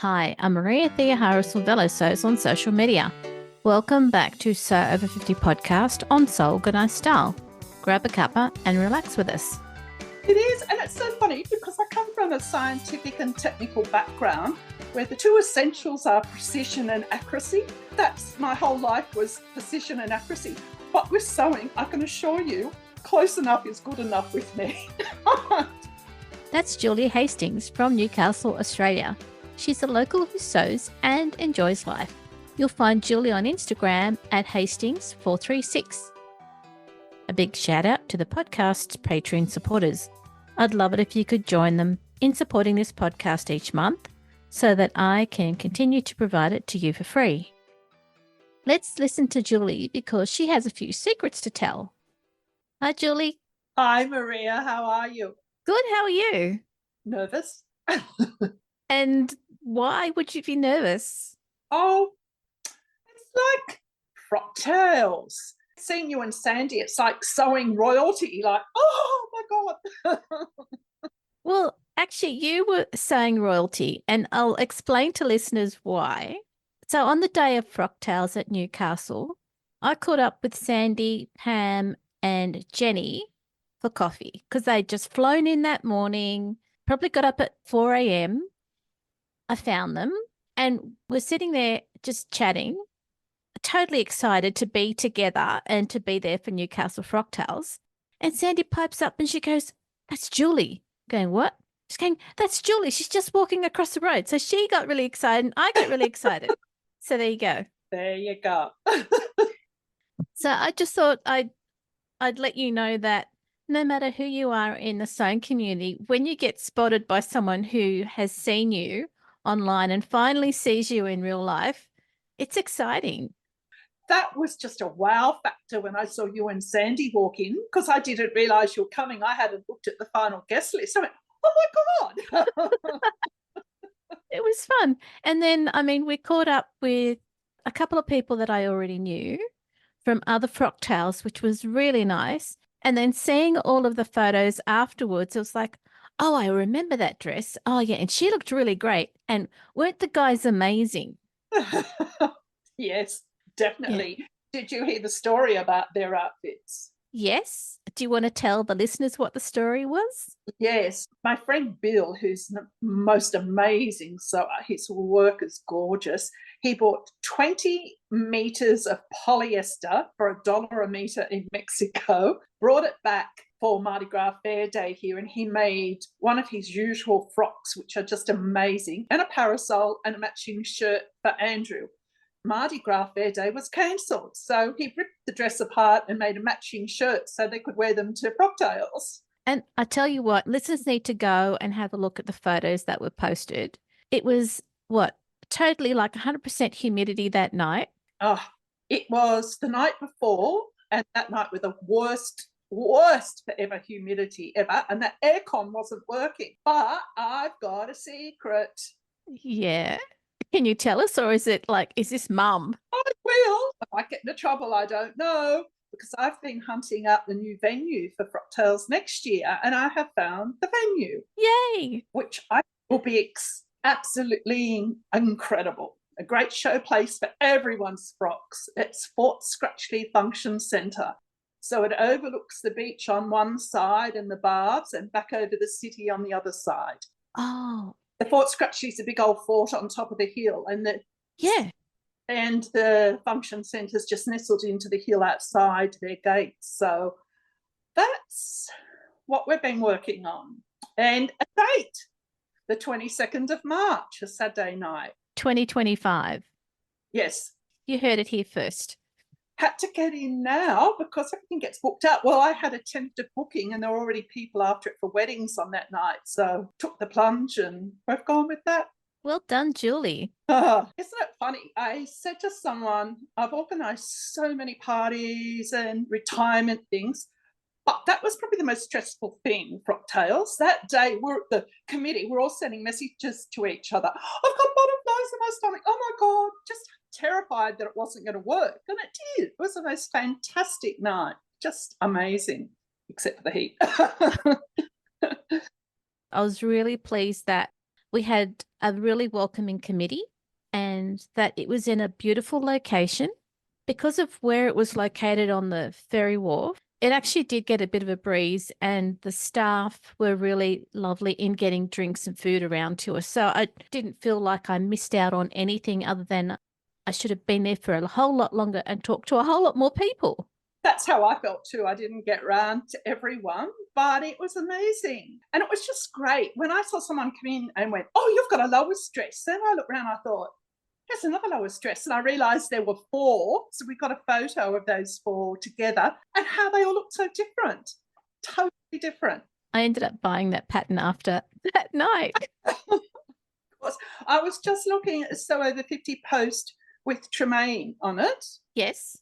Hi, I'm Maria Thea Harris-Silvello on social media. Welcome back to So Over 50 podcast on So Organised Style. Grab a cuppa and relax with us. It is, and it's so funny because I come from a scientific and technical background where the two essentials are precision and accuracy. That's my whole life was precision and accuracy. But with sewing, I can assure you, close enough is good enough with me. That's Julie Hastings from Newcastle, Australia. She's a local who sews and enjoys life. You'll find Julie on Instagram at Hastings436. A big shout out to the podcast's Patreon supporters. I'd love it if you could join them in supporting this podcast each month so that I can continue to provide it to you for free. Let's listen to Julie because she has a few secrets to tell. Hi, Julie. Hi, Maria. How are you? Good. How are you? Nervous. And why would you be nervous? Oh, it's like Frocktails. Seeing you and Sandy, it's like sewing royalty, like, oh my God. Well, actually, you were saying royalty, and I'll explain to listeners why. So on the day of Frocktails at Newcastle, I caught up with Sandy, Pam, and Jenny for coffee because they'd just flown in that morning, probably got up at 4 a.m. I found them and we're sitting there just chatting, totally excited to be together and to be there for Newcastle Frocktails. And Sandy pipes up and she goes, "That's Julie." Going, "What?" She's going, "That's Julie. She's just walking across the road." So she got really excited and I got really excited. So there you go. There you go. So I just thought I'd let you know that no matter who you are in the sewing community, when you get spotted by someone who has seen you online and finally sees you in real life, it's exciting. That was just a wow factor when I saw you and Sandy walk in because I didn't realise you were coming. I hadn't looked at the final guest list. I went, oh my God. It was fun. And then, we caught up with a couple of people that I already knew from other Frocktails, which was really nice. And then seeing all of the photos afterwards, it was like, oh, I remember that dress. Oh, yeah. And she looked really great. And weren't the guys amazing? Yes, definitely. Yeah. Did you hear the story about their outfits? Yes. Do you want to tell the listeners what the story was? Yes. My friend Bill, who's the most amazing sewer, his work is gorgeous. He bought 20 meters of polyester for $1 a meter in Mexico, brought it back for Mardi Gras Fair Day here, and he made one of his usual frocks, which are just amazing, and a parasol and a matching shirt for Andrew. Mardi Gras Fair Day was cancelled, so he ripped the dress apart and made a matching shirt so they could wear them to Frocktails. And I tell you what, listeners need to go and have a look at the photos that were posted. It was, totally like 100% humidity that night. Oh, it was the night before, and that night with the worst forever humidity ever, and the aircon wasn't working. But I've got a secret. Yeah. Can you tell us, or is this mum? I will. If I get into trouble, I don't know, because I've been hunting out the new venue for Frocktails next year, and I have found the venue. Yay! Which I will be absolutely incredible. A great showplace for everyone's frocks. It's Fort Scratchley Function Centre. So it overlooks the beach on one side and the barbs, and back over the city on the other side. Oh. The Fort Scratchley's a big old fort on top of the hill, and the function centre's just nestled into the hill outside their gates. So that's what we've been working on. And a date, the 22nd of March, a Saturday night. 2025. Yes. You heard it here first. Had to get in now because everything gets booked out. Well, I had a tentative booking and there were already people after it for weddings on that night. So took the plunge and we've gone with that. Well done, Julie. Isn't it funny? I said to someone, I've organised so many parties and retirement things, but that was probably the most stressful thing, Frocktails. That day, we're at the committee, we're all sending messages to each other. I've got butterflies in my stomach. Oh my God, just terrified that it wasn't going to work. And it did. It was the most fantastic night. Just amazing, except for the heat. I was really pleased that we had a really welcoming committee and that it was in a beautiful location. Because of where it was located on the ferry wharf, it actually did get a bit of a breeze, and the staff were really lovely in getting drinks and food around to us. So I didn't feel like I missed out on anything other than I should have been there for a whole lot longer and talked to a whole lot more people. That's how I felt too. I didn't get round to everyone, but it was amazing. And it was just great. When I saw someone come in and went, "Oh, you've got a Lois dress," then I looked around, I thought, "There's another Lois dress." And I realised there were 4. So we got a photo of those 4 together and how they all looked so different. Totally different. I ended up buying that pattern after that night. I was just looking at a Sew Over 50 post with Tremaine on it. Yes.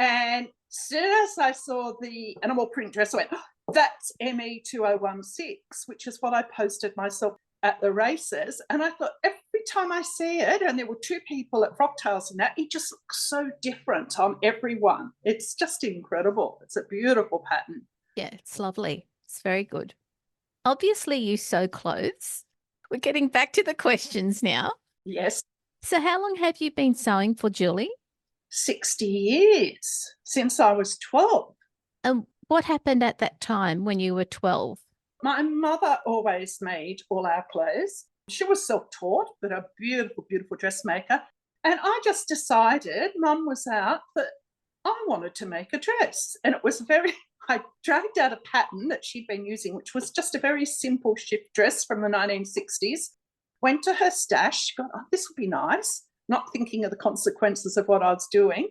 And as soon as I saw the animal print dress, I went, "Oh, that's ME2016, which is what I posted myself at the races." And I thought every time I see it, and there were 2 people at Frocktails and that, it just looks so different on everyone. It's just incredible. It's a beautiful pattern. Yeah, it's lovely. It's very good. Obviously, you sew clothes. We're getting back to the questions now. Yes. So how long have you been sewing for, Julie? 60 years since I was 12. And what happened at that time when you were 12? My mother always made all our clothes. She was self-taught, but a beautiful, beautiful dressmaker. And I just decided, Mum was out, that I wanted to make a dress. And it was I dragged out a pattern that she'd been using, which was just a very simple shift dress from the 1960s, went to her stash, got, "Oh, this would be nice," not thinking of the consequences of what I was doing.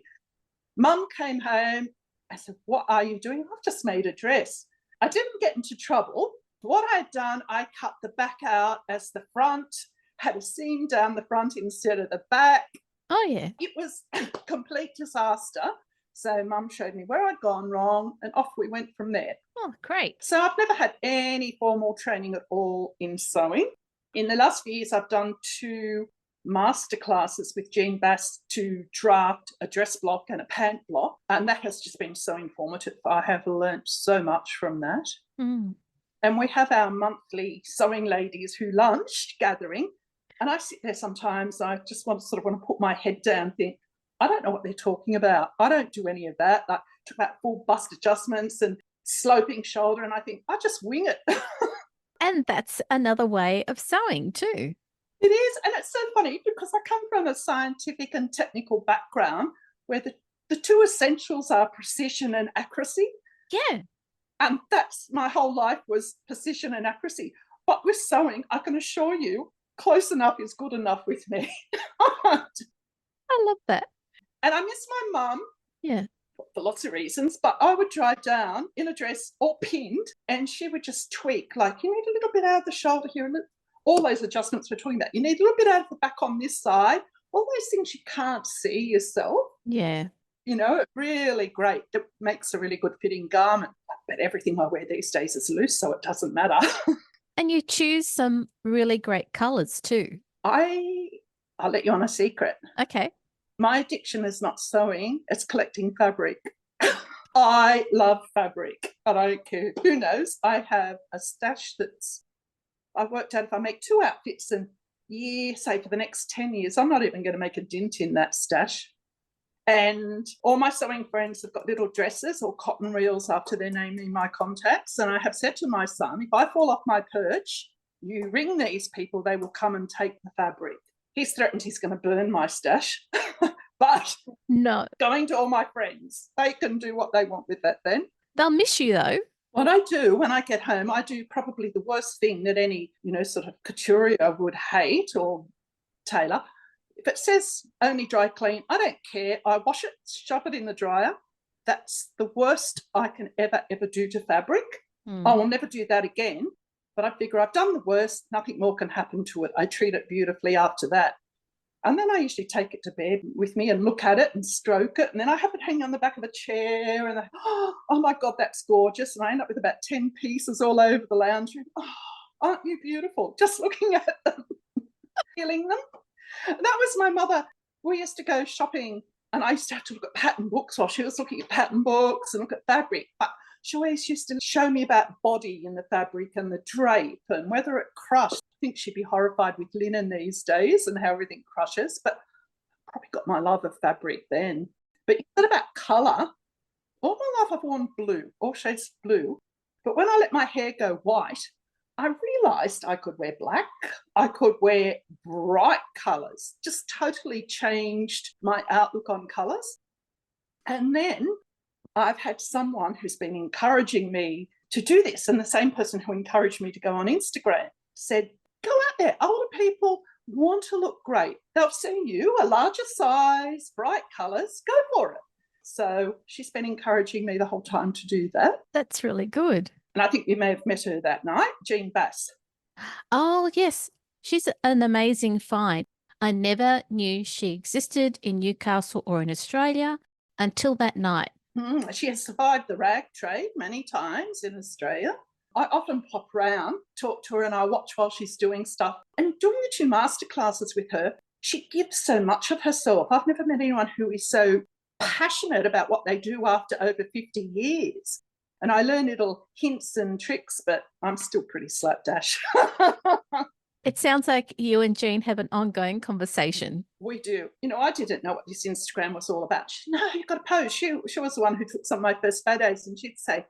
Mum came home. I said, "What are you doing?" "I've just made a dress." I didn't get into trouble. What I'd done, I cut the back out as the front, had a seam down the front instead of the back. Oh, yeah. It was a complete disaster. So Mum showed me where I'd gone wrong, and off we went from there. Oh, great. So I've never had any formal training at all in sewing. In the last few years, I've done 2 masterclasses with Jean Bass to draft a dress block and a pant block, and that has just been so informative. I have learnt so much from that. Mm. And we have our monthly sewing ladies who lunch gathering, and I sit there sometimes, I just want to put my head down and think, I don't know what they're talking about. I don't do any of that. Like, talk about full bust adjustments and sloping shoulder, and I think I just wing it. And that's another way of sewing too. It is, and it's so funny because I come from a scientific and technical background where the 2 essentials are precision and accuracy. Yeah. And that's my whole life, was precision and accuracy. But with sewing, I can assure you, close enough is good enough with me. I love that. And I miss my mum. Yeah. For lots of reasons, but I would drive down in a dress all pinned, and she would just tweak, like, "You need a little bit out of the shoulder here," and all those adjustments we're talking about. "You need a little bit out of the back on this side," all those things you can't see yourself. Yeah. Really great. It makes a really good fitting garment. But everything I wear these days is loose, so it doesn't matter. And you choose some really great colours too. I'll let you on a secret. Okay. My addiction is not sewing, it's collecting fabric. I love fabric. I don't care who knows. I have a stash I've worked out if I make 2 outfits a year, say for the next 10 years, I'm not even going to make a dent in that stash. And all my sewing friends have got little dresses or cotton reels after their name in my contacts. And I have said to my son, if I fall off my perch, you ring these people, they will come and take the fabric. He's threatened he's going to burn my stash. But no, going to all my friends, they can do what they want with that then. They'll miss you though. What I do when I get home, I do probably the worst thing that any, sort of couturier would hate, or tailor. If it says only dry clean, I don't care. I wash it, shove it in the dryer. That's the worst I can ever do to fabric. I will never do that again. But I figure I've done the worst, nothing more can happen to it. I treat it beautifully after that. And then I usually take it to bed with me and look at it and stroke it. And then I have it hanging on the back of a chair, and oh my God, that's gorgeous. And I end up with about 10 pieces all over the lounge room. Oh, aren't you beautiful? Just looking at them, feeling them. That was my mother. We used to go shopping, and I used to have to look at pattern books while she was looking at pattern books and look at fabric. But she always used to show me about body in the fabric and the drape and whether it crushed. think she'd be horrified with linen these days and how everything crushes, but probably got my love of fabric then. But you said about colour. All my life I've worn blue, all shades of blue. But when I let my hair go white, I realised I could wear black. I could wear bright colours, just totally changed my outlook on colours. And then I've had someone who's been encouraging me to do this, and the same person who encouraged me to go on Instagram said, go out there. Older people want to look great. They'll see you, a larger size, bright colours, go for it. So she's been encouraging me the whole time to do that. That's really good. And I think you may have met her that night, Jean Bass. Oh, yes. She's an amazing find. I never knew she existed in Newcastle or in Australia until that night. She has survived the rag trade many times in Australia. I often pop round, talk to her, and I watch while she's doing stuff. And doing the 2 masterclasses with her, she gives so much of herself. I've never met anyone who is so passionate about what they do after over 50 years. And I learn little hints and tricks, but I'm still pretty slapdash. It sounds like you and Jean have an ongoing conversation. We do. You know, I didn't know what this Instagram was all about. No, you've got to pose. She was the one who took some of my first photos, and she'd say,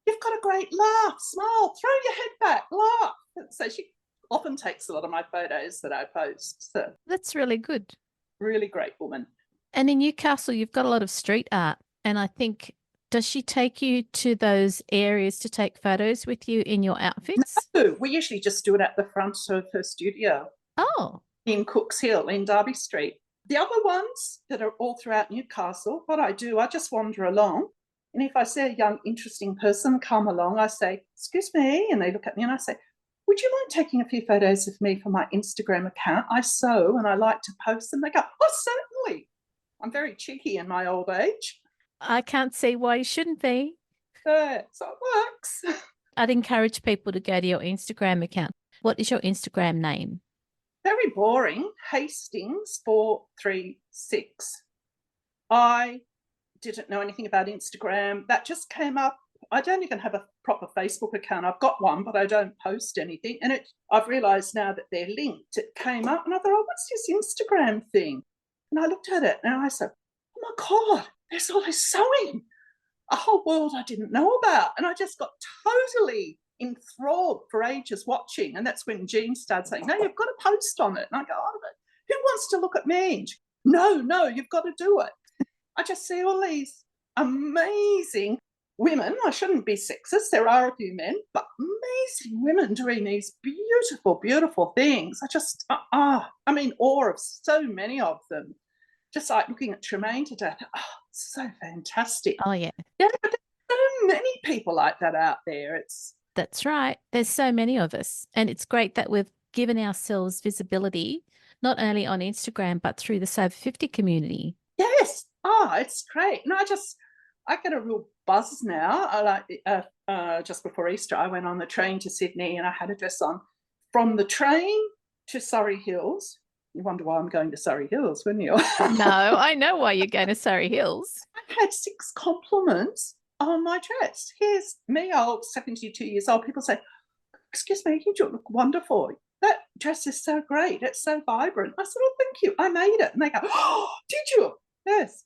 you've got a great laugh, smile, throw your head back, laugh. And so she often takes a lot of my photos that I post. So That's really good. really great woman. And in Newcastle, you've got a lot of street art. And I think, does she take you to those areas to take photos with you in your outfits? No, we usually just do it at the front of her studio. Oh. In Cooks Hill, in Derby Street. The other ones that are all throughout Newcastle, what I do, I just wander along. And if I see a young, interesting person come along, I say, excuse me, and they look at me and I say, would you mind taking a few photos of me for my Instagram account? I sew and I like to post them. They go, oh, certainly. I'm very cheeky in my old age. I can't see why you shouldn't be. So it works. I'd encourage people to go to your Instagram account. What is your Instagram name? Very boring. Hastings 436. I didn't know anything about Instagram. That just came up. I don't even have a proper Facebook account. I've got one, but I don't post anything. And I've realised now that they're linked. It came up and I thought, oh, what's this Instagram thing? And I looked at it and I said, oh my God, there's all this sewing. A whole world I didn't know about. And I just got totally enthralled for ages watching. And that's when Jean started saying, no, you've got to post on it. And I go, oh, who wants to look at me? No, you've got to do it. I just see all these amazing women. I shouldn't be sexist. There are a few men, but amazing women doing these beautiful, beautiful things. I just, I'm in awe of so many of them. Just like looking at Tremaine today, so fantastic. Oh, yeah. Yeah, but there's so many people like that out there. That's right. There's so many of us. And it's great that we've given ourselves visibility, not only on Instagram, but through the Sober 50 community. Yes. It's great. And I get a real buzz now. I like just before Easter, I went on the train to Sydney and I had a dress on from the train to Surrey Hills. You wonder why I'm going to Surrey Hills, wouldn't you? No, I know why you're going to Surrey Hills. I had 6 compliments on my dress. Here's me, old 72 years old. People say, excuse me, you look wonderful. That dress is so great. It's so vibrant. I said, oh, thank you. I made it. And they go, oh, did you? Yes.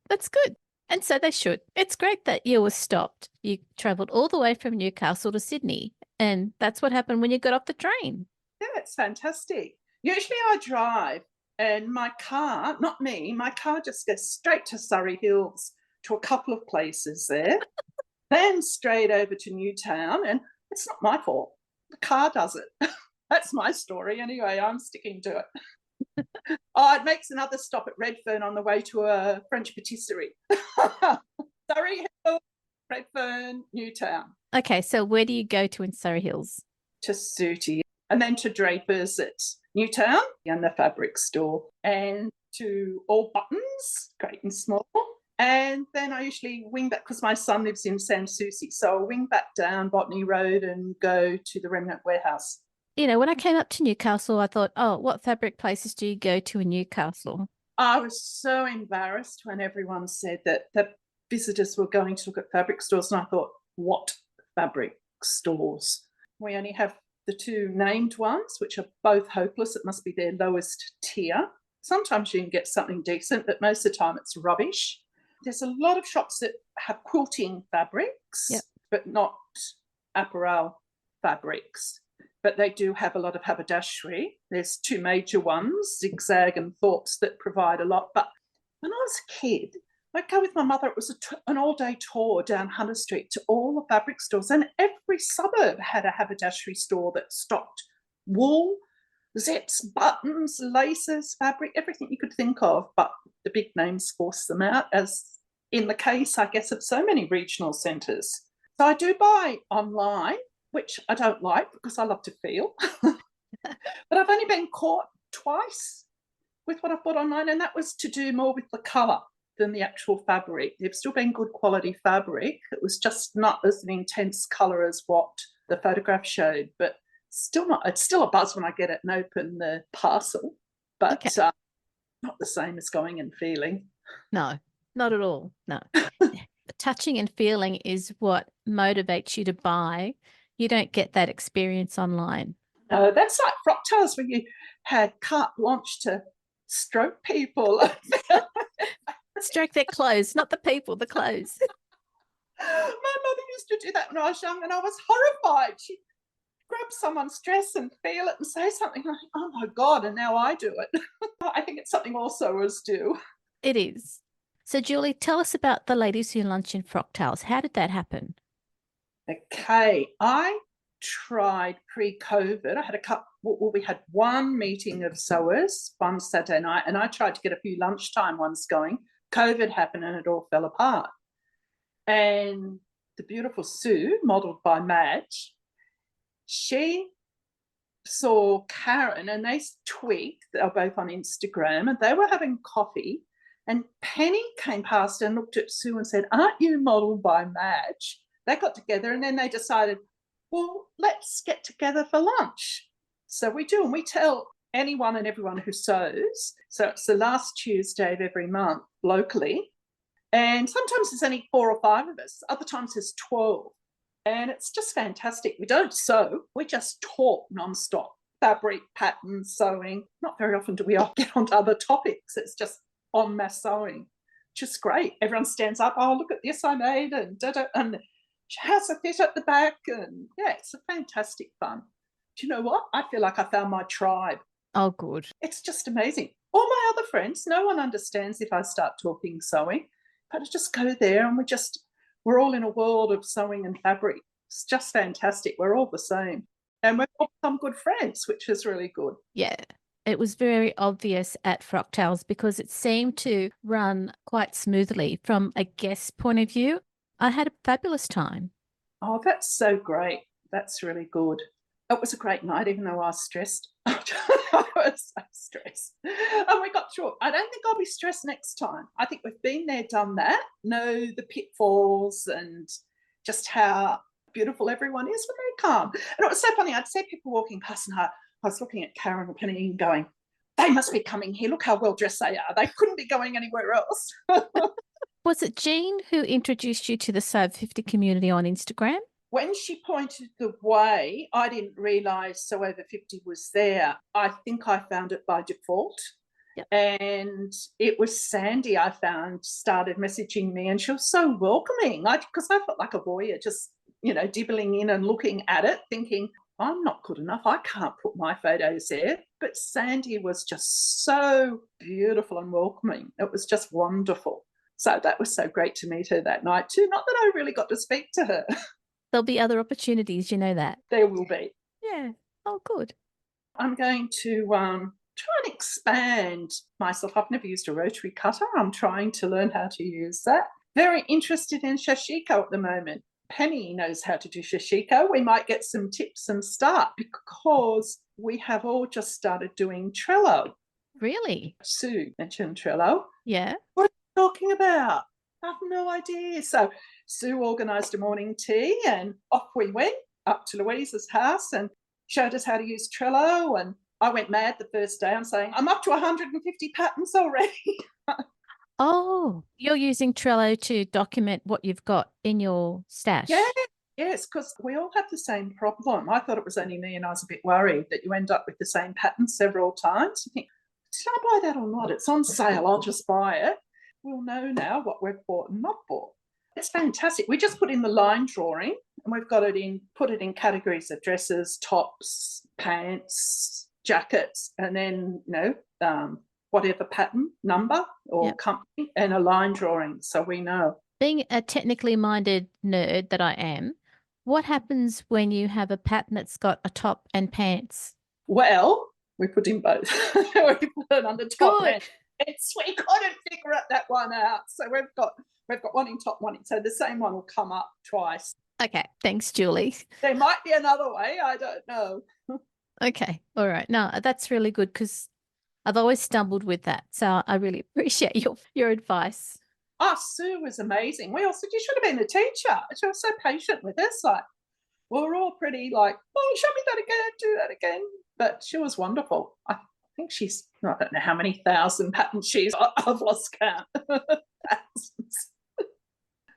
That's good. And so they should. It's great that you were stopped. You travelled all the way from Newcastle to Sydney. And that's what happened when you got off the train. Yeah, it's fantastic. Usually I drive and my car, not me, my car just goes straight to Surrey Hills to a couple of places there, then straight over to Newtown. And it's not my fault. The car does it. That's my story anyway. I'm sticking to it. It makes another stop at Redfern on the way to a French patisserie. Surrey Hills, Redfern, Newtown. Okay, so where do you go to in Surrey Hills? To Sooty, and then to Draper's at Newtown and the fabric store, and to All Buttons, great and small. And then I usually wing back because my son lives in Sans Souci. So I'll wing back down Botany Road and go to the Remnant Warehouse. You know, when I came up to Newcastle, I thought, oh, what fabric places do you go to in Newcastle? I was so embarrassed when everyone said that the visitors were going to look at fabric stores. And I thought, what fabric stores? We only have the two named ones, which are both hopeless. It must be their lowest tier. Sometimes you can get something decent, but most of the time it's rubbish. There's a lot of shops that have quilting fabrics, but not apparel fabrics. But they do have a lot of haberdashery. There's two major ones, Zigzag and Thorpe's, that provide a lot. But when I was a kid, I'd go with my mother. It was an all-day tour down Hunter Street to all the fabric stores, and every suburb had a haberdashery store that stocked wool, zips, buttons, laces, fabric, everything you could think of. But the big names forced them out, as in the case, I guess, of so many regional centres. So I do buy online, which I don't like because I love to feel. But I've only been caught twice with what I've bought online, and that was to do more with the colour than the actual fabric. They've still been good quality fabric. It was just not as an intense colour as what the photograph showed, but still not. It's still a buzz when I get it and open the parcel, but not the same as going and feeling. No, not at all. No. Touching and feeling is what motivates you to buy. You don't get that experience online. No, that's like Frocktails, where you had carte blanche to stroke people. Stroke their clothes, not the people, the clothes. My mother used to do that when I was young, and I was horrified. She'd grab someone's dress and feel it and say something like, oh my God, and now I do it. I think it's something all sewers do. It is. So, Julie, tell us about the Ladies Who Lunch in Frocktails. How did that happen? Okay, I tried pre-COVID. I had we had one meeting of sewers one Saturday night, and I tried to get a few lunchtime ones going. COVID happened and it all fell apart. And the beautiful Sue, modelled by Madge, she saw Karen, and they tweaked. They were both on Instagram, and they were having coffee. And Penny came past and looked at Sue and said, aren't you modelled by Madge? They got together, and then they decided, well, let's get together for lunch. So we do, and we tell anyone and everyone who sews. So it's the last Tuesday of every month locally. And sometimes there's only 4 or 5 of us. Other times there's 12. And it's just fantastic. We don't sew. We just talk nonstop. Fabric, patterns, sewing. Not very often do we get onto other topics. It's just en masse sewing. Just great. Everyone stands up. Oh, look at this I made, and and how's the fit at the back? And yeah, it's a fantastic fun. Do you know what? I feel like I found my tribe. Oh, good. It's just amazing. All my other friends, no one understands if I start talking sewing, but I just go there and we're all in a world of sewing and fabric. It's just fantastic. We're all the same. And we've all become good friends, which is really good. Yeah. It was very obvious at Frocktails because it seemed to run quite smoothly from a guest point of view. I had a fabulous time. Oh, that's so great. That's really good. It was a great night, even though I was stressed. I was so stressed. And we got through it. I don't think I'll be stressed next time. I think we've been there, done that, know the pitfalls and just how beautiful everyone is when they come. And it was so funny. I'd see people walking past, and I was looking at Karen and Penny and going, they must be coming here. Look how well dressed they are. They couldn't be going anywhere else. Was it Jean who introduced you to the Sew 50 community on Instagram? When she pointed the way, I didn't realise Sew Over 50 was there. I think I found it by default. Yep. And it was Sandy, I found, started messaging me, and she was so welcoming. Because I felt like a voyeur, just, dibbling in and looking at it, thinking, I'm not good enough. I can't put my photos there. But Sandy was just so beautiful and welcoming. It was just wonderful. So that was so great to meet her that night too. Not that I really got to speak to her. There'll be other opportunities, you know that. There will be. Yeah. Oh, good. I'm going to try and expand myself. I've never used a rotary cutter. I'm trying to learn how to use that. Very interested in sashiko at the moment. Penny knows how to do sashiko. We might get some tips and start, because we have all just started doing Trello. Really? Sue mentioned Trello. Yeah. What are you talking about? I have no idea. So Sue organised a morning tea, and off we went up to Louisa's house and showed us how to use Trello. And I went mad the first day. I'm saying, I'm up to 150 patterns already. Oh, you're using Trello to document what you've got in your stash. Yeah, Yes, because we all have the same problem. I thought it was only me, and I was a bit worried that you end up with the same pattern several times. You think, did I buy that or not? It's on sale. I'll just buy it. We'll know now what we've bought and not bought. It's fantastic. We just put in the line drawing, and we've got it in, put it in categories of dresses, tops, pants, jackets, and then, whatever pattern, number or Yep. company, and a line drawing. So we know. Being a technically minded nerd that I am, what happens when you have a pattern that's got a top and pants? Well, we put in both. We put it on the top Good. and we couldn't figure that one out. So we've got one in top, one in, so the same one will come up twice. Okay, thanks, Julie. There might be another way, I don't know. Okay, all right. No, that's really good because I've always stumbled with that. So I really appreciate your advice. Oh, Sue was amazing. We all said, you should have been a teacher. She was so patient with us. Like, we were all pretty like, oh, show me that again, do that again. But she was wonderful. I think she's, I don't know how many thousand patterns I've lost count. Thousands.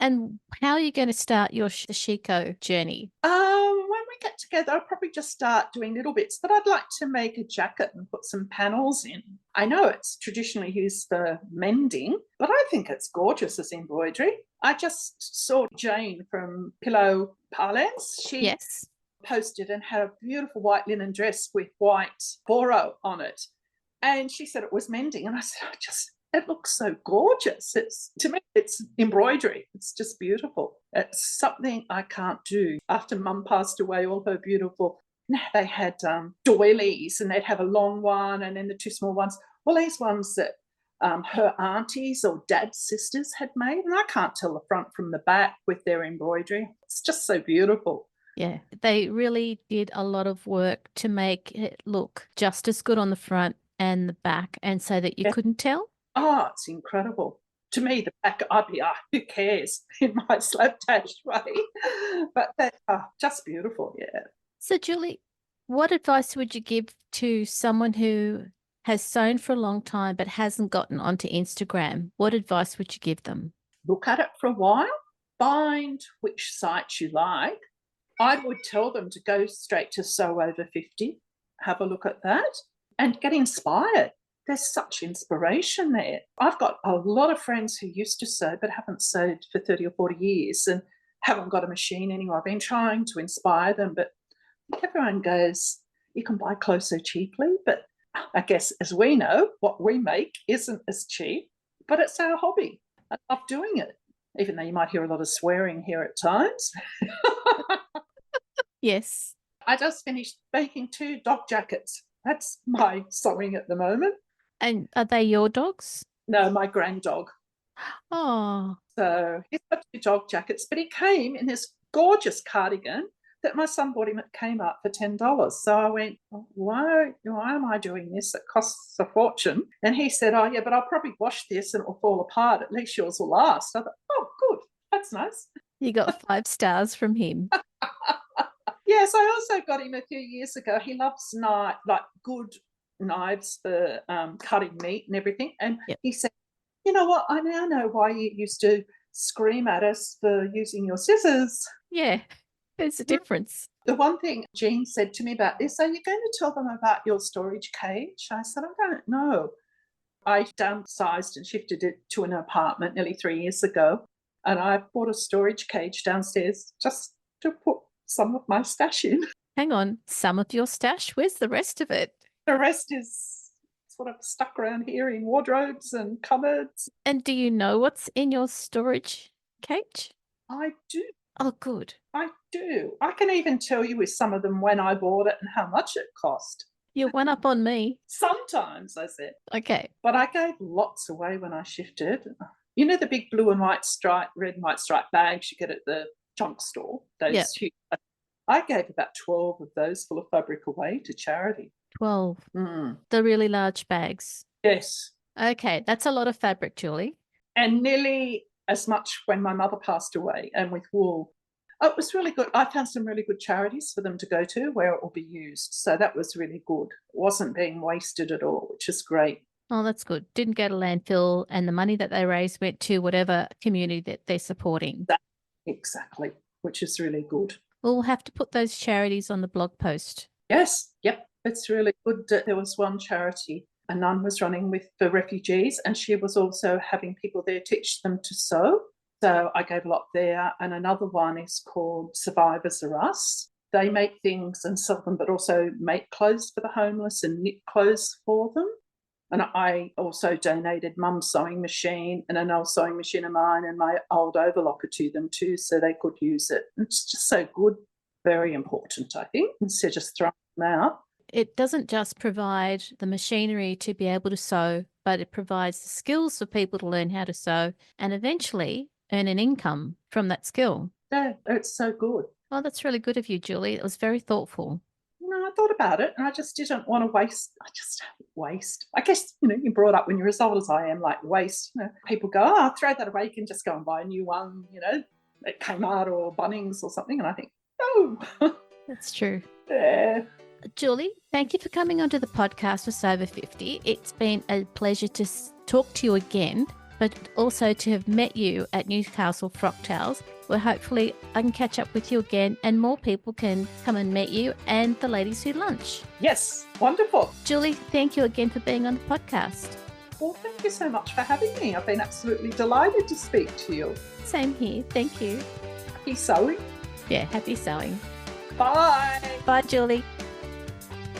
And how are you going to start your Shiko journey? When we get together, I'll probably just start doing little bits, but I'd like to make a jacket and put some panels in. I know it's traditionally used for mending, but I think it's gorgeous as embroidery. I just saw Jane from Pillow Parlance. She Yes. posted and had a beautiful white linen dress with white boro on it. And she said it was mending. And I said, it looks so gorgeous. To me, it's embroidery. It's just beautiful. It's something I can't do. After Mum passed away, all her beautiful, they had doilies, and they'd have a long one and then the two small ones. Well, these ones that her aunties or dad's sisters had made, and I can't tell the front from the back with their embroidery. It's just so beautiful. Yeah, they really did a lot of work to make it look just as good on the front and the back, and so that you couldn't tell. Oh, it's incredible. To me, the back, I'd be, who cares, in my slapdash way. But that's just beautiful, yeah. So, Julie, what advice would you give to someone who has sewn for a long time but hasn't gotten onto Instagram? What advice would you give them? Look at it for a while, find which sites you like. I would tell them to go straight to Sew Over 50, have a look at that, and get inspired. There's such inspiration there. I've got a lot of friends who used to sew but haven't sewed for 30 or 40 years and haven't got a machine anymore. I've been trying to inspire them, but everyone goes, you can buy clothes so cheaply. But I guess, as we know, what we make isn't as cheap, but it's our hobby. I love doing it, even though you might hear a lot of swearing here at times. Yes. I just finished making 2 dog jackets. That's my sewing at the moment. And are they your dogs? No, my grand dog. Oh, So he's got 2 dog jackets, but he came in this gorgeous cardigan that my son bought him. It came up for $10. So I went, why am I doing this? It costs a fortune. And he said, oh, yeah, but I'll probably wash this and it will fall apart. At least yours will last. I thought, oh, good. That's nice. you got 5 stars from him. Yes, I also got him a few years ago. He loves good knives for cutting meat and everything. And he said, you know what? I now know why you used to scream at us for using your scissors. Yeah, there's a difference. The one thing Jean said to me about this, are you going to tell them about your storage cage? I said, I don't know. I downsized and shifted it to an apartment nearly 3 years ago. And I bought a storage cage downstairs just to put some of my stash in. Hang on, some of your stash? Where's the rest of it? The rest is sort of stuck around here in wardrobes and cupboards. And do you know what's in your storage cage? I do. Oh, good. I do. I can even tell you with some of them when I bought it and how much it cost. You're one up on me. Sometimes, I said. Okay. But I gave lots away when I shifted. You know the big blue and white stripe, red and white stripe bags you get at the junk store? Those huge. I gave about 12 of those full of fabric away to charity. 12. The really large bags. Yes. Okay, that's a lot of fabric, Julie. And nearly as much when my mother passed away, and with wool. Oh, it was really good. I found some really good charities for them to go to where it will be used. So that was really good. It wasn't being wasted at all, which is great. Oh, that's good. Didn't go to landfill, and the money that they raised went to whatever community that they're supporting. Exactly. which is really good. We'll have to put those charities on the blog post. Yes, yep, it's really good. There was one charity a nun was running with for refugees, and she was also having people there teach them to sew. So I gave a lot there. And another one is called Survivors Are Us. They make things and sell them, but also make clothes for the homeless and knit clothes for them. And I also donated Mum's sewing machine and an old sewing machine of mine and my old overlocker to them too, so they could use it. It's just so good, very important, I think, instead of just throwing them out. It doesn't just provide the machinery to be able to sew, but it provides the skills for people to learn how to sew and eventually earn an income from that skill. Yeah, it's so good. Oh, that's really good of you, Julie. It was very thoughtful. I thought about it and I just didn't want to waste. I guess, you're brought up when you're as old as I am, like waste. People go, throw that away. You can just go and buy a new one, at Kmart or Bunnings or something. And I think, no. That's true. Yeah. Julie, thank you for coming onto the podcast for Sober 50. It's been a pleasure to talk to you again, but also to have met you at Newcastle Frocktails, where hopefully I can catch up with you again and more people can come and meet you and the ladies who lunch. Yes, wonderful. Julie, thank you again for being on the podcast. Well, thank you so much for having me. I've been absolutely delighted to speak to you. Same here. Thank you. Happy sewing. Yeah, happy sewing. Bye. Bye, Julie.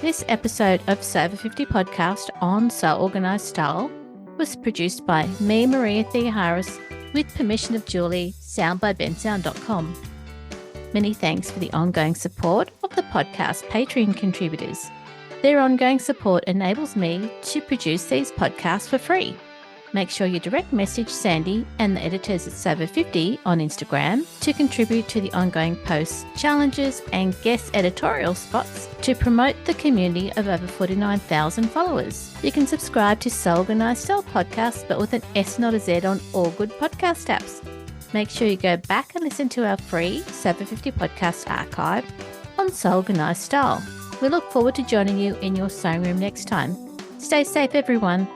This episode of Sober 50 podcast on So Organised Style was produced by me, Maria Theoharis, with permission of Julie, sound by bensound.com. Many thanks for the ongoing support of the podcast Patreon contributors. Their ongoing support enables me to produce these podcasts for free. Make sure you direct message Sandy and the editors at Sober50 on Instagram to contribute to the ongoing posts, challenges and guest editorial spots to promote the community of over 49,000 followers. You can subscribe to So Organised Style podcast, but with an S not a Z on all good podcast apps. Make sure you go back and listen to our free Sober50 podcast archive on So Organised Style. We look forward to joining you in your sewing room next time. Stay safe, everyone.